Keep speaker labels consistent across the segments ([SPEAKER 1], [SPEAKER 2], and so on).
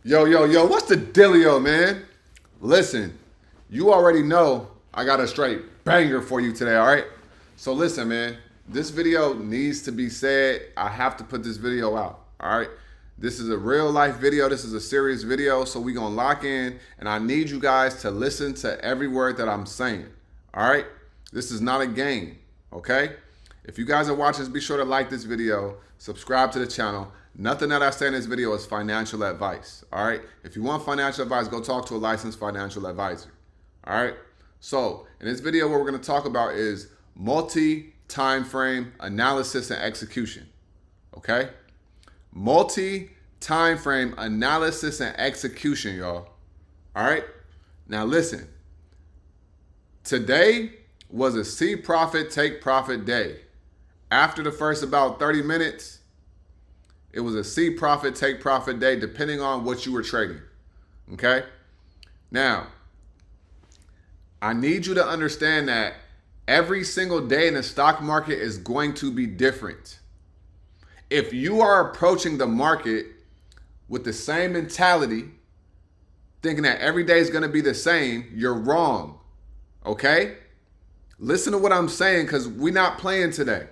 [SPEAKER 1] Yo, what's the dealio, man? Listen, you already know I got a straight banger for you today, all right? So listen, man, this video needs to be said. I have to put this video out, all right? This is a real life video. This is a serious video, so we gonna lock in, and I need you guys to listen to every word that I'm saying, all right? This is not a game, okay? If you guys are watching this, be sure to like this video, subscribe to the channel. Nothing that I say in this video is financial advice, all right? If you want financial advice, go talk to a licensed financial advisor, all right? So in this video, what we're gonna talk about is multi-time frame analysis and execution, okay? Multi-time frame analysis and execution, y'all, all right? Now listen, today was a see profit, take profit day. After the first about 30 minutes, it was a see profit, take profit day, depending on what you were trading, okay? Now, I need you to understand that every single day in the stock market is going to be different. If you are approaching the market with the same mentality, thinking that every day is gonna be the same, you're wrong, okay? Listen to what I'm saying, because we're not playing today,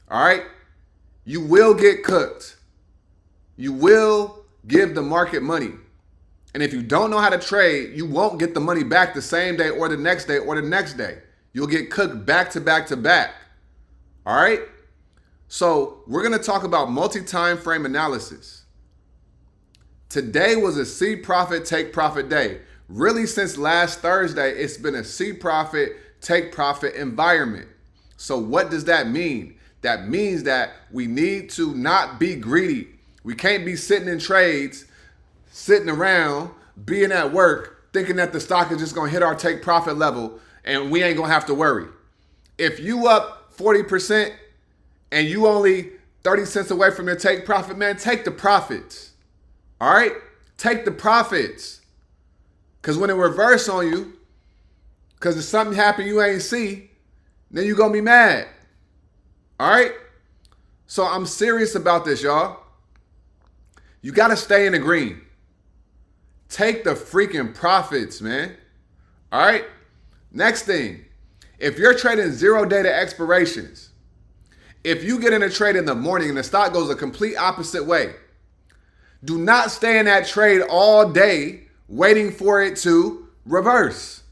[SPEAKER 1] all right? You will get cooked. You will give the market money. And if you don't know how to trade, you won't get the money back the same day or the next day or the next day. You'll get cooked back to back to back. All right? So we're going to talk about multi-time frame analysis. Today was a see profit, take profit day. Really, since last Thursday, it's been a see profit, take profit environment. So what does that mean? That means that we need to not be greedy. We can't be sitting in trades, sitting around, being at work, thinking that the stock is just gonna hit our take profit level and we ain't gonna have to worry. If you up 40% and you only 30 cents away from your take profit, man, take the profits. All right? Take the profits. Because when it reverse on you, because if something happened you ain't see, then you gonna be mad. All right? So I'm serious about this, y'all. You got to stay in the green. Take the freaking profits, man. All right? Next thing, if you're trading 0 day to expirations, if you get in a trade in the morning and the stock goes a complete opposite way, do not stay in that trade all day waiting for it to reverse.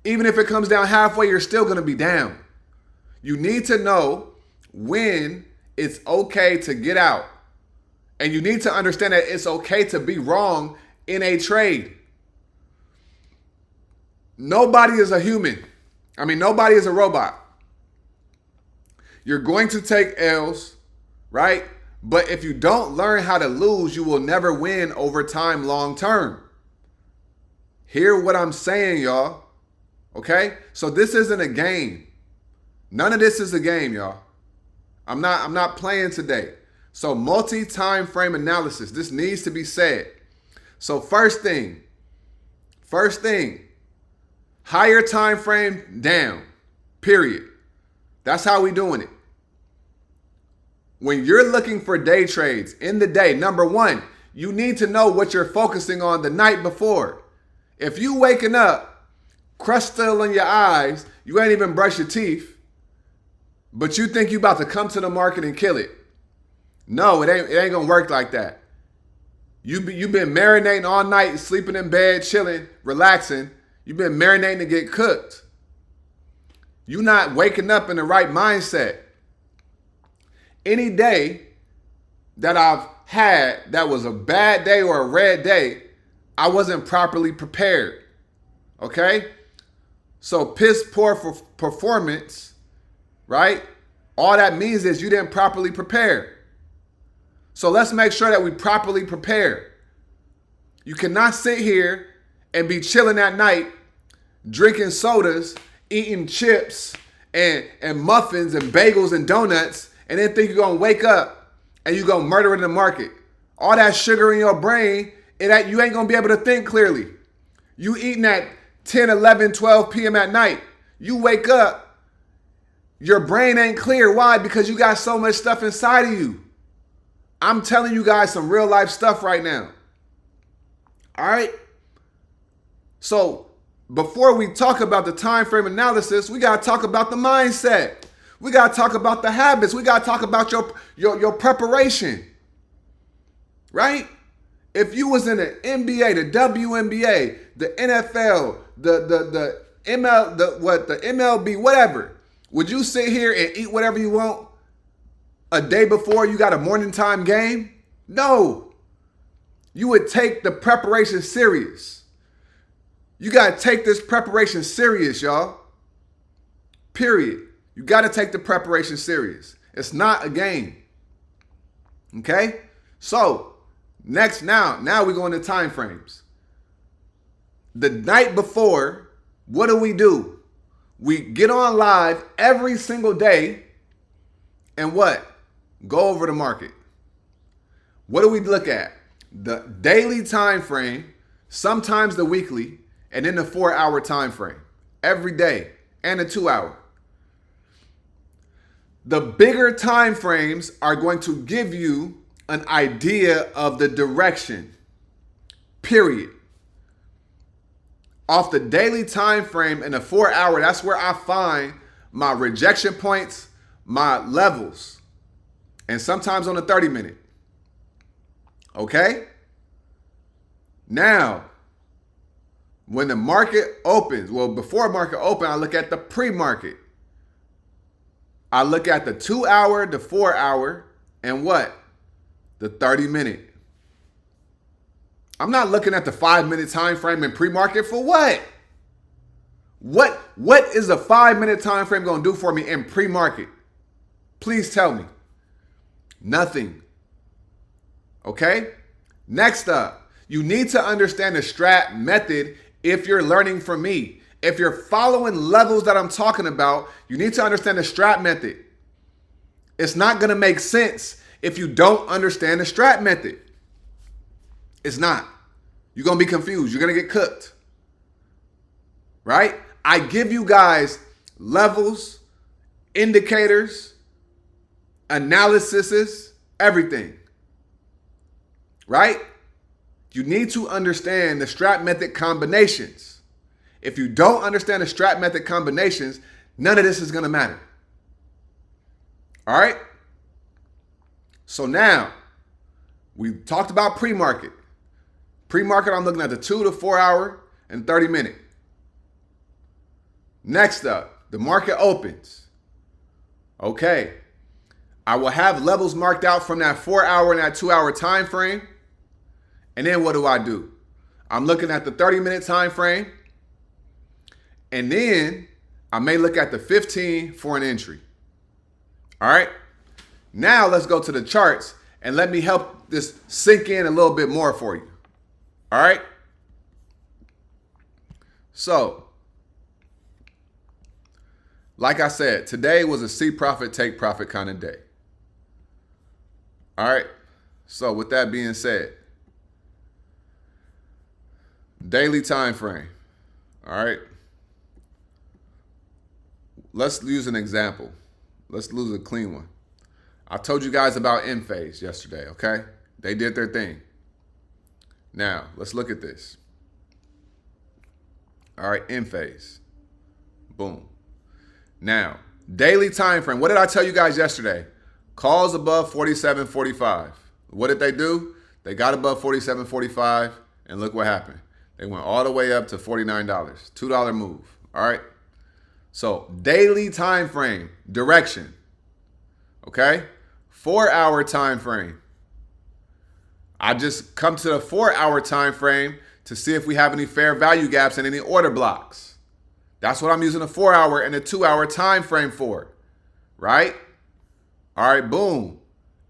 [SPEAKER 1] Even if it comes down halfway, you're still going to be down. You need to know when it's okay to get out. And you need to understand that it's okay to be wrong in a trade. Nobody is a human. Nobody is a robot. You're going to take L's, right? But if you don't learn how to lose, you will never win over time long term. Hear what I'm saying, y'all. Okay? So this isn't a game. None of this is a game, y'all. I'm not playing today. So multi-time frame analysis, this needs to be said. So first thing, higher time frame down, period. That's how we doing it. When you're looking for day trades in the day, number one, you need to know what you're focusing on the night before. If you waking up, crust still in your eyes, you ain't even brush your teeth, but you think you about to come to the market and kill it. No, it ain't gonna work like that. You've been marinating all night, sleeping in bed, chilling, relaxing. You've been marinating to get cooked. You're not waking up in the right mindset. Any day that I've had that was a bad day or a red day, I wasn't properly prepared. Okay? So piss poor for performance, right? All that means is you didn't properly prepare. So let's make sure that we properly prepare. You cannot sit here and be chilling at night, drinking sodas, eating chips and muffins and bagels and donuts, and then think you're gonna wake up and you're gonna murder in the market. All that sugar in your brain, you ain't gonna be able to think clearly. You eating at 10, 11, 12 p.m. at night. You wake up, your brain ain't clear. Why? Because you got so much stuff inside of you. I'm telling you guys some real life stuff right now. All right. So before we talk about the time frame analysis, we got to talk about the mindset. We got to talk about the habits. We got to talk about your preparation. Right? If you was in the NBA, the WNBA, the NFL, the MLB, whatever, would you sit here and eat whatever you want a day before you got a morning time game? No. You would take the preparation serious. You got to take this preparation serious, y'all. Period. You got to take the preparation serious. It's not a game. Okay? So, now we go into time frames. The night before, what do? We get on live every single day and what? Go over the market. What do we look at? The daily time frame, sometimes the weekly, and then the 4-hour time frame. Every day, and the 2-hour. The bigger time frames are going to give you an idea of the direction. Period. Off the daily time frame and the 4-hour, that's where I find my rejection points, my levels, and sometimes on the 30-minute. Okay? Now, when the market opens, well, before market open, I look at the pre-market. I look at the 2-hour, the 4-hour, and what? The 30-minute. I'm not looking at the 5-minute time frame in pre-market for what? What is a 5-minute time frame going to do for me in pre-market? Please tell me. Nothing. Okay? Next up, you need to understand the strat method if you're learning from me. If you're following levels that I'm talking about, you need to understand the strat method. It's not going to make sense if you don't understand the strat method. It's not. You're going to be confused. You're going to get cooked. Right? I give you guys levels, indicators, analyses, everything. Right? You need to understand the strat method combinations. If you don't understand the strat method combinations, none of this is going to matter. All right? So now, we talked about pre-market. Pre-market, I'm looking at the 2 to 4 hour and 30-minute. Next up, the market opens. Okay. I will have levels marked out from that 4-hour and that 2-hour time frame. And then what do? I'm looking at the 30-minute time frame. And then I may look at the 15 for an entry. All right. Now let's go to the charts and let me help this sink in a little bit more for you. All right. So, like I said, today was a see profit, take profit kind of day. All right. So with that being said, daily time frame. All right. Let's use an example. Let's use a clean one. I told you guys about Enphase yesterday, okay? They did their thing. Now, let's look at this. All right, Enphase. Boom. Now, daily time frame. What did I tell you guys yesterday? Calls above 47.45. What did they do? They got above 47.45, and look what happened. They went all the way up to $49. $2 move. All right? So, daily time frame, direction. Okay? 4-hour time frame. I just come to the 4-hour time frame to see if we have any fair value gaps and any order blocks. That's what I'm using the 4-hour and the 2-hour time frame for. Right? All right, boom.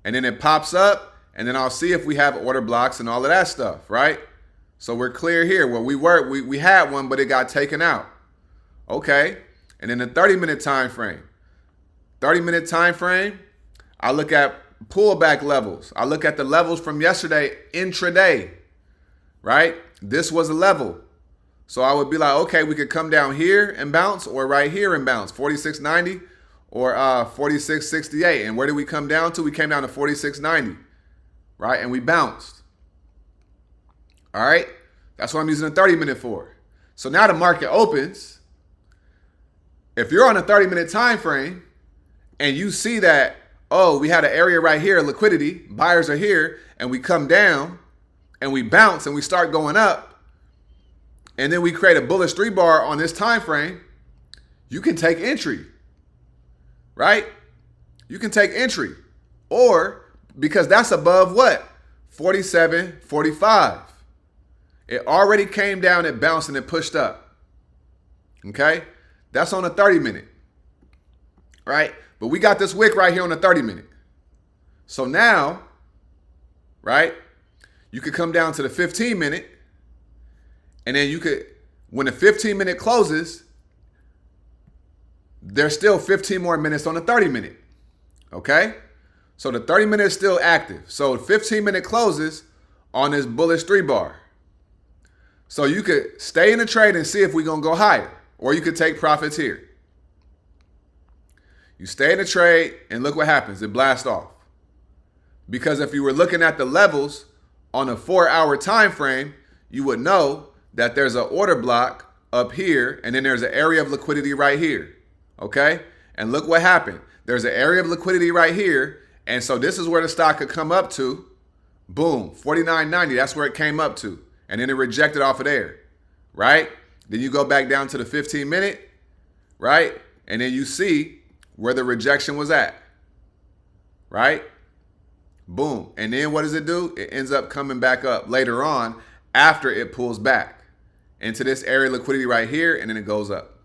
[SPEAKER 1] And then it pops up, and then I'll see if we have order blocks and all of that stuff, right? So we're clear here. Well, we had one, but it got taken out. Okay. And then the 30-minute time frame. 30-minute time frame, I look at pullback levels. I look at the levels from yesterday intraday, right? This was a level. So I would be like, okay, we could come down here and bounce, or right here and bounce, 46.90 or 46.68. And where did we come down to? We came down to 46.90, right? And we bounced. All right. That's what I'm using a 30-minute for. So now the market opens. If you're on a 30-minute time frame and you see that, oh, we had an area right here, liquidity, buyers are here, and we come down and we bounce and we start going up, and then we create a bullish 3-bar on this time frame, you can take entry, right? You can take entry. Or because that's above what? 47.45. It already came down, it bounced, and it pushed up. Okay? That's on a 30-minute. Right? But we got this wick right here on the 30-minute. So now, right, you could come down to the 15-minute, and then you could, when the 15-minute closes, there's still 15 more minutes on the 30-minute. Okay? So the 30-minute is still active. So the 15-minute closes on this bullish 3-bar. So you could stay in the trade and see if we're going to go higher, or you could take profits here. You stay in the trade and look what happens. It blasts off. Because if you were looking at the levels on a 4-hour time frame, you would know that there's an order block up here, and then there's an area of liquidity right here. Okay? And look what happened. There's an area of liquidity right here, and so this is where the stock could come up to. Boom, 49.90. That's where it came up to. And then it rejected off of there, right? Then you go back down to the 15-minute, right? And then you see where the rejection was at, right? Boom. And then what does it do? It ends up coming back up later on after it pulls back into this area of liquidity right here, and then it goes up,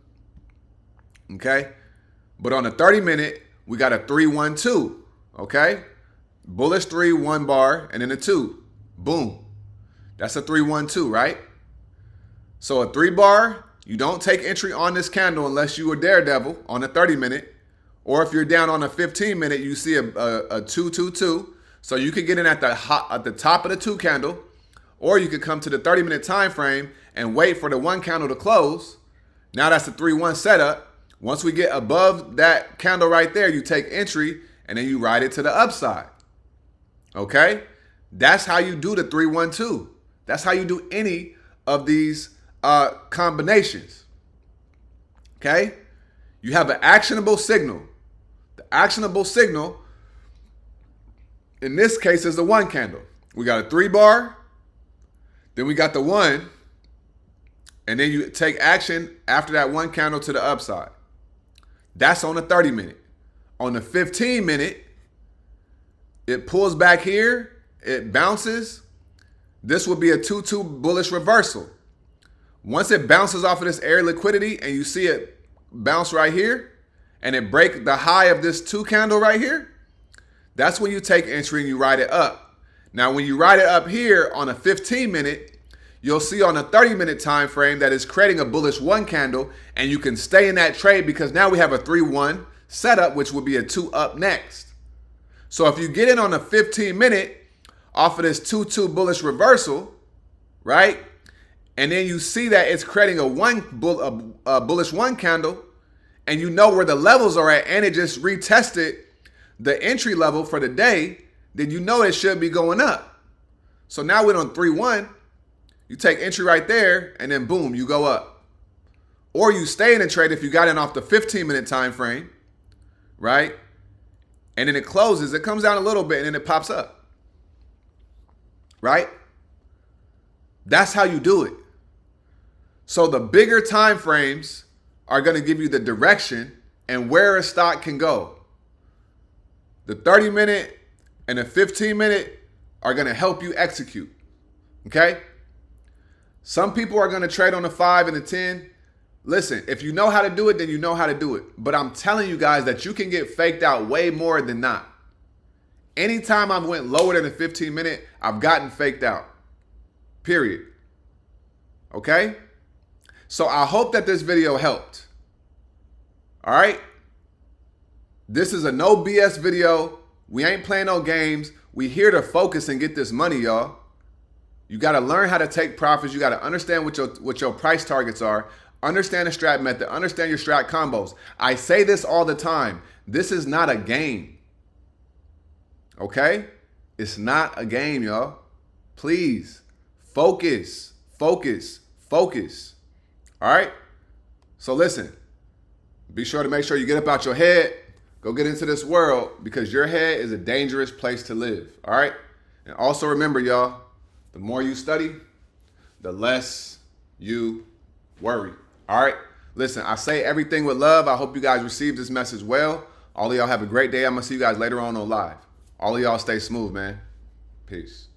[SPEAKER 1] okay? But on the 30-minute, we got a 3-1-2, okay? Bullish 3, 1 bar, and then a 2. Boom. That's a 3-1-2, right? So a 3-bar, you don't take entry on this candle unless you were daredevil on a 30-minute. Or if you're down on a 15-minute, you see a 2-2-2. So you could get in at the top of the 2 candle, or you could come to the 30-minute time frame and wait for the 1 candle to close. Now that's a 3-1 setup. Once we get above that candle right there, you take entry and then you ride it to the upside. Okay? That's how you do the 3-1-2. That's how you do any of these combinations. Okay? You have an actionable signal. The actionable signal, in this case, is the 1 candle. We got a 3-bar, then we got the 1, and then you take action after that 1 candle to the upside. That's on the 30-minute. On the 15-minute, it pulls back here, it bounces. This would be a 2-2 bullish reversal. Once it bounces off of this area liquidity and you see it bounce right here and it break the high of this 2 candle right here, that's when you take entry and you ride it up. Now, when you ride it up here on a 15-minute, you'll see on a 30-minute time frame that it's creating a bullish 1 candle, and you can stay in that trade because now we have a 3-1 setup, which would be a 2 up next. So if you get in on a 15-minute off of this 2-2 bullish reversal, right? And then you see that it's creating a bullish 1 candle, and you know where the levels are at, and it just retested the entry level for the day, then you know it should be going up. So now we're on 3-1. You take entry right there, and then boom, you go up. Or you stay in the trade if you got in off the 15-minute time frame, right? And then it closes, it comes down a little bit, and then it pops up. Right? That's how you do it. So the bigger time frames are going to give you the direction and where a stock can go. The 30-minute and the 15-minute are going to help you execute. Okay? Some people are going to trade on the 5 and the 10. Listen, if you know how to do it, then you know how to do it. But I'm telling you guys that you can get faked out way more than not. Anytime I've went lower than a 15-minute, I've gotten faked out. Period. Okay? So I hope that this video helped. All right? This is a no BS video. We ain't playing no games. We here to focus and get this money, y'all. You got to learn how to take profits. You got to understand what your price targets are. Understand the strat method. Understand your strat combos. I say this all the time. This is not a game. Okay? It's not a game, y'all. Please focus. Focus. Focus. All right? So listen, be sure to make sure you get up out your head, go get into this world, because your head is a dangerous place to live. All right? And also remember, y'all, the more you study, the less you worry. All right? Listen, I say everything with love. I hope you guys received this message well. All of y'all have a great day. I'm going to see you guys later on live. All of y'all stay smooth, man. Peace.